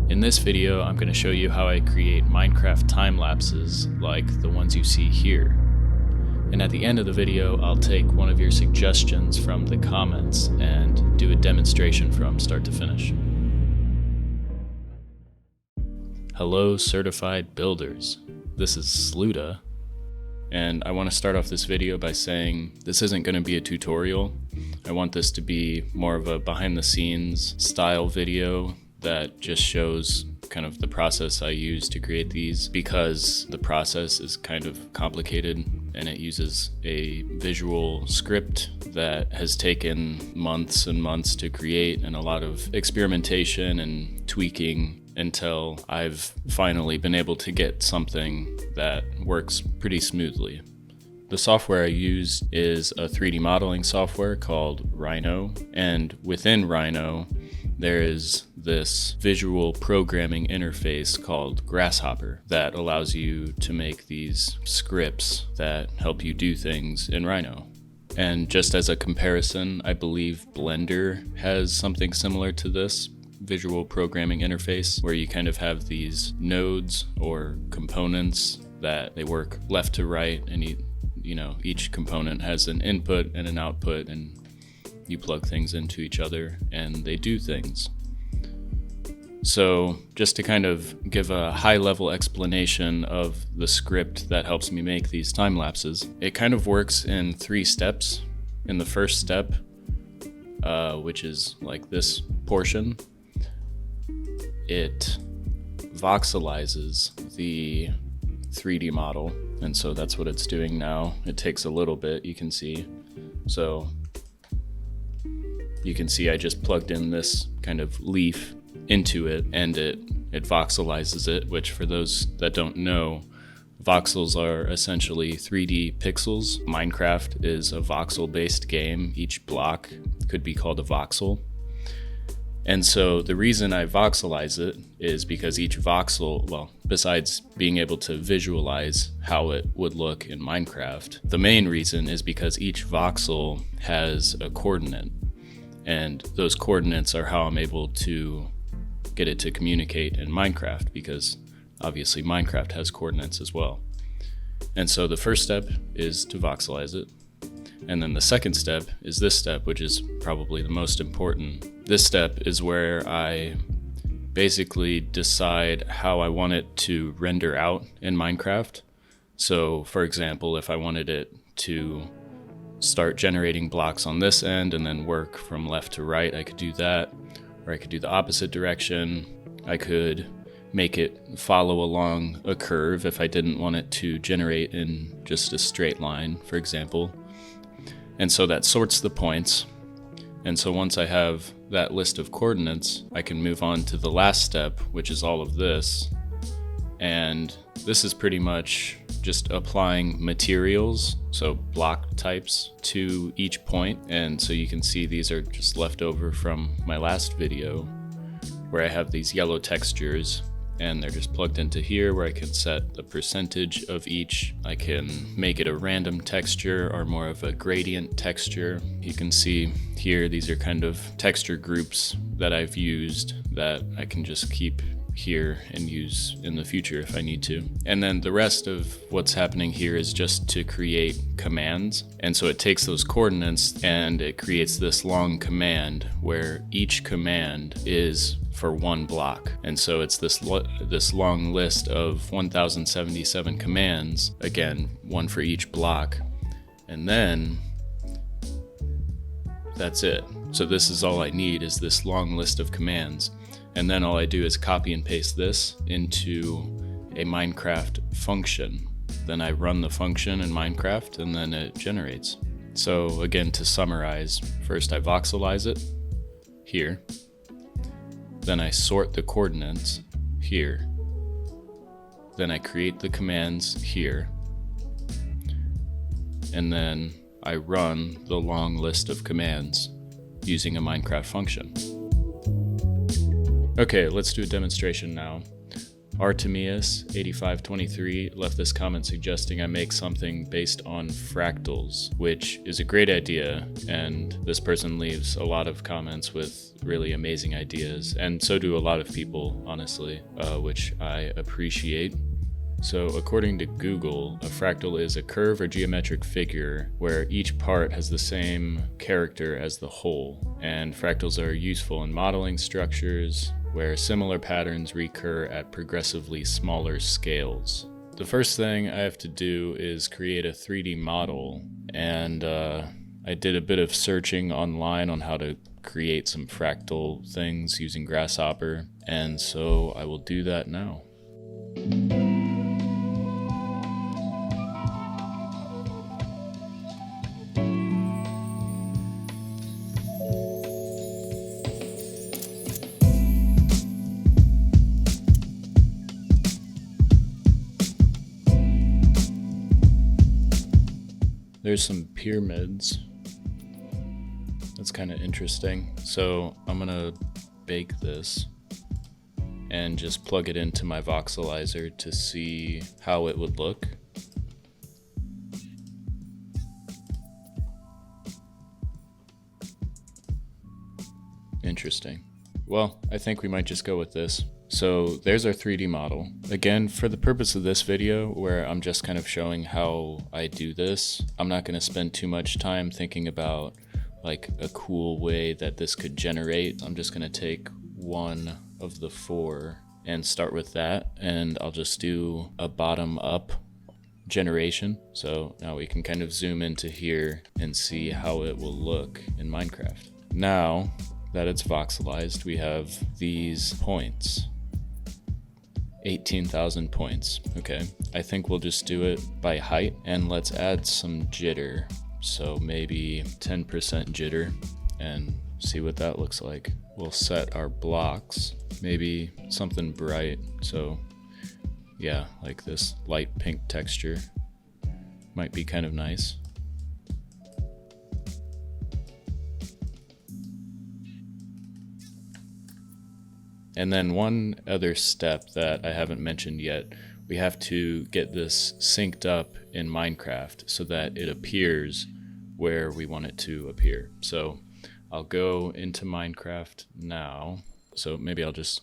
In this video, I'm going to show you how I create Minecraft time lapses like the ones you see here. And at the end of the video, I'll take one of your suggestions from the comments and do a demonstration from start to finish. Hello, certified builders. This is Sluta, and I want to start off this video by saying this isn't going to be a tutorial. I want this to be more of a behind-the-scenes style video that just shows kind of the process I use to create these, because the process is kind of complicated and it uses a visual script that has taken months and months to create and a lot of experimentation and tweaking until I've finally been able to get something that works pretty smoothly. The software I use is a 3D modeling software called Rhino, and within Rhino there is this visual programming interface called Grasshopper that allows you to make these scripts that help you do things in Rhino. And just as a comparison, I believe Blender has something similar to this visual programming interface, where you kind of have these nodes or components that they work left to right, and each component has an input and an output, and you plug things into each other and they do things. So just to kind of give a high-level explanation of the script that helps me make these time lapses, it kind of works in 3 steps. In the first step, which is like this portion, it voxelizes the 3D model, and so that's what it's doing now. It takes a little bit, you can see. So you can see I just plugged in this kind of leaf into it, and it voxelizes it, which for those that don't know, voxels are essentially 3D pixels. Minecraft is a voxel-based game. Each block could be called a voxel. And so the reason I voxelize it is because each voxel, well, besides being able to visualize how it would look in Minecraft, the main reason is because each voxel has a coordinate. And those coordinates are how I'm able to get it to communicate in Minecraft, because obviously Minecraft has coordinates as well. And so the first step is to voxelize it. And then the second step is this step, which is probably the most important. This step is where I basically decide how I want it to render out in Minecraft. So for example, if I wanted it to start generating blocks on this end and then work from left to right, I could do that. Or I could do the opposite direction. I could make it follow along a curve if I didn't want it to generate in just a straight line, for example. And so that sorts the points. And so once I have that list of coordinates, I can move on to the last step, which is all of this. And this is pretty much just applying materials, so block types, to each point. And so you can see these are just left over from my last video, where I have these yellow textures, and they're just plugged into here, where I can set the percentage of each. I can make it a random texture or more of a gradient texture. You can see here, these are kind of texture groups that I've used that I can just keep here and use in the future if I need to. And then the rest of what's happening here is just to create commands. And so it takes those coordinates and it creates this long command where each command is for one block. And so it's this long list of 1077 commands, again, one for each block. And then that's it. So this is all I need, is this long list of commands. And then all I do is copy and paste this into a Minecraft function. Then I run the function in Minecraft and then it generates. So again, to summarize, first I voxelize it here. Then I sort the coordinates here. Then I create the commands here. And then I run the long list of commands using a Minecraft function. Okay, let's do a demonstration now. Artemius8523 left this comment suggesting I make something based on fractals, which is a great idea, and this person leaves a lot of comments with really amazing ideas, and so do a lot of people, honestly, which I appreciate. So according to Google, a fractal is a curve or geometric figure where each part has the same character as the whole, and fractals are useful in modeling structures where similar patterns recur at progressively smaller scales. The first thing I have to do is create a 3D model, and I did a bit of searching online on how to create some fractal things using Grasshopper, and so I will do that now. There's some pyramids. That's kind of interesting. So I'm gonna bake this and just plug it into my voxelizer to see how it would look. Interesting. Well, I think we might just go with this. So there's our 3D model. Again, for the purpose of this video, where I'm just kind of showing how I do this, I'm not going to spend too much time thinking about like a cool way that this could generate. I'm just going to take one of the four and start with that, and I'll just do a bottom up generation. So now we can kind of zoom into here and see how it will look in Minecraft. Now that it's voxelized, we have these points. 18,000 points. Okay, I think we'll just do it by height, and let's add some jitter. So maybe 10% jitter and see what that looks like. We'll set our blocks, maybe something bright. So yeah, like this light pink texture might be kind of nice. And then one other step that I haven't mentioned yet, we have to get this synced up in Minecraft so that it appears where we want it to appear. So I'll go into Minecraft now. So maybe I'll just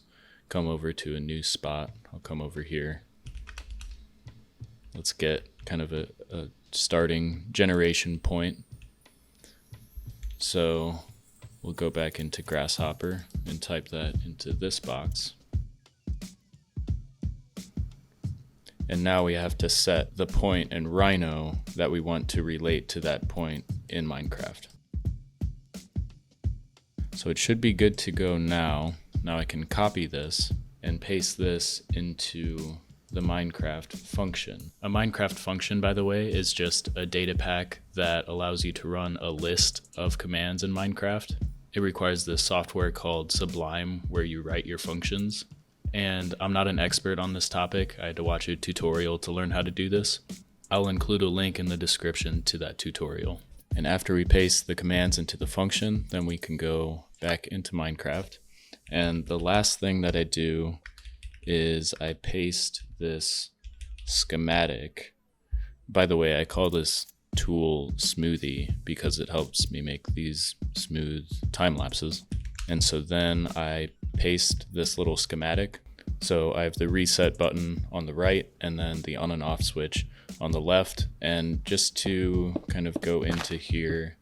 come over to a new spot. I'll come over here. Let's get kind of a starting generation point. So we'll go back into Grasshopper and type that into this box. And now we have to set the point in Rhino that we want to relate to that point in Minecraft. So it should be good to go now. Now I can copy this and paste this into the Minecraft function. A Minecraft function, by the way, is just a data pack that allows you to run a list of commands in Minecraft. It requires this software called Sublime where you write your functions. And I'm not an expert on this topic. I had to watch a tutorial to learn how to do this. I'll include a link in the description to that tutorial. And after we paste the commands into the function, then we can go back into Minecraft. And the last thing that I do is I paste this schematic. By the way, I call this tool Smoothie because it helps me make these smooth time lapses. And so then I paste this little schematic. So I have the reset button on the right and then the on and off switch on the left. And just to kind of go into here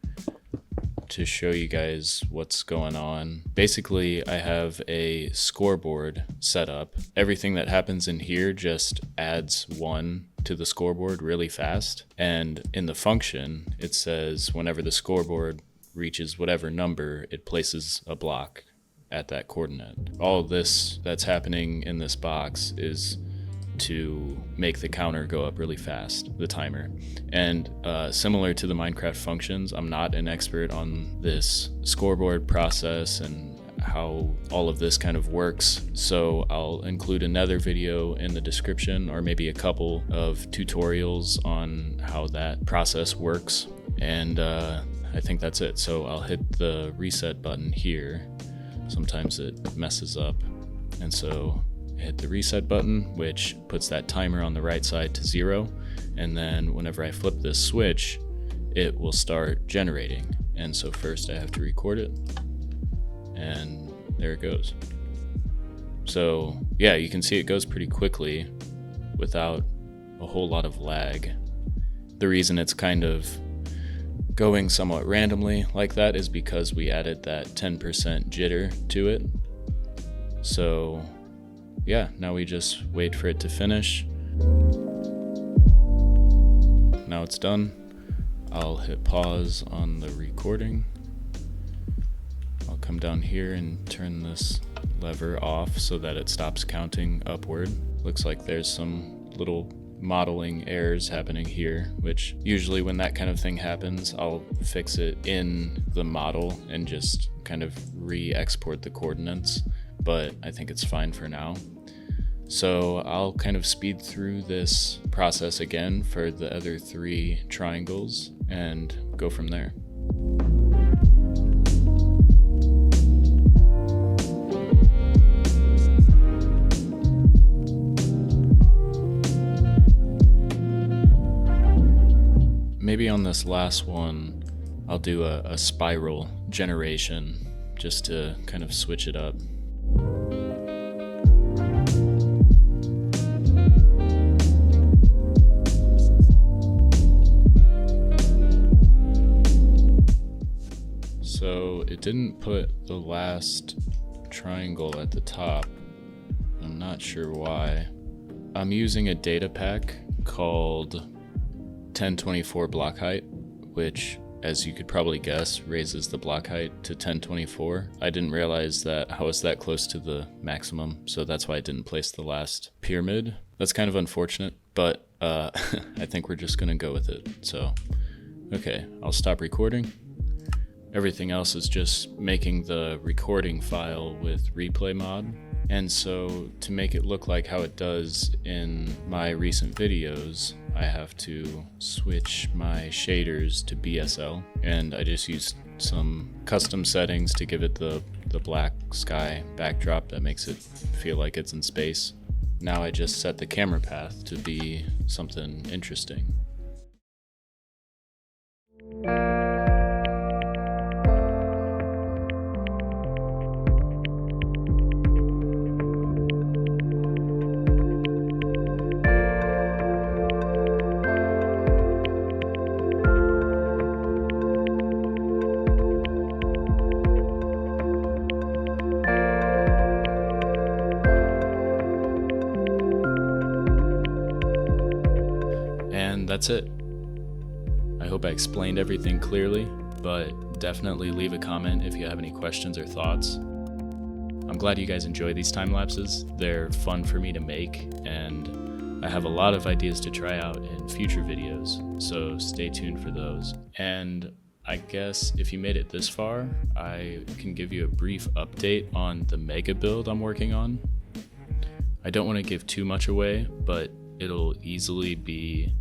to show you guys what's going on. Basically, I have a scoreboard set up. Everything that happens in here just adds 1 to the scoreboard really fast. And in the function, it says whenever the scoreboard reaches whatever number, it places a block at that coordinate. All of this that's happening in this box is to make the counter go up really fast, the timer. And similar to the Minecraft functions, I'm not an expert on this scoreboard process and how all of this kind of works. So I'll include another video in the description, or maybe a couple of tutorials on how that process works. And I think that's it. So I'll hit the reset button here. Sometimes it messes up. And so hit the reset button, which puts that timer on the right side to 0. And then whenever I flip this switch, it will start generating. And so first I have to record it, and there it goes. So yeah, you can see it goes pretty quickly without a whole lot of lag. The reason it's kind of going somewhat randomly like that is because we added that 10% jitter to it. So yeah, now we just wait for it to finish. Now it's done. I'll hit pause on the recording. I'll come down here and turn this lever off so that it stops counting upward. Looks like there's some little modeling errors happening here, which usually when that kind of thing happens, I'll fix it in the model and just kind of re-export the coordinates, but I think it's fine for now. So I'll kind of speed through this process again for the other 3 triangles and go from there. Maybe on this last one, I'll do a spiral generation just to kind of switch it up. So it didn't put the last triangle at the top. I'm not sure why. I'm using a data pack called 1024 block height, which, as you could probably guess, raises the block height to 1024. I didn't realize that I was that close to the maximum, so that's why I didn't place the last pyramid. That's kind of unfortunate, but I think we're just gonna go with it. So, okay, I'll stop recording. Everything else is just making the recording file with replay mod. And so to make it look like how it does in my recent videos, I have to switch my shaders to BSL, and I just used some custom settings to give it the black sky backdrop that makes it feel like it's in space. Now I just set the camera path to be something interesting. And that's it. I hope I explained everything clearly, but definitely leave a comment if you have any questions or thoughts. I'm glad you guys enjoy these time lapses. They're fun for me to make, and I have a lot of ideas to try out in future videos, so stay tuned for those. And I guess if you made it this far, I can give you a brief update on the mega build I'm working on. I don't want to give too much away, but it'll easily be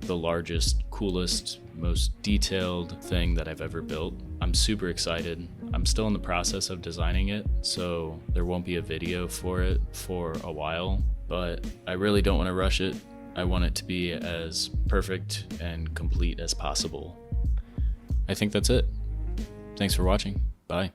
the largest, coolest, most detailed thing that I've ever built. I'm super excited. I'm still in the process of designing it, so there won't be a video for it for a while, but I really don't want to rush it. I want it to be as perfect and complete as possible. I think that's it. Thanks for watching. Bye.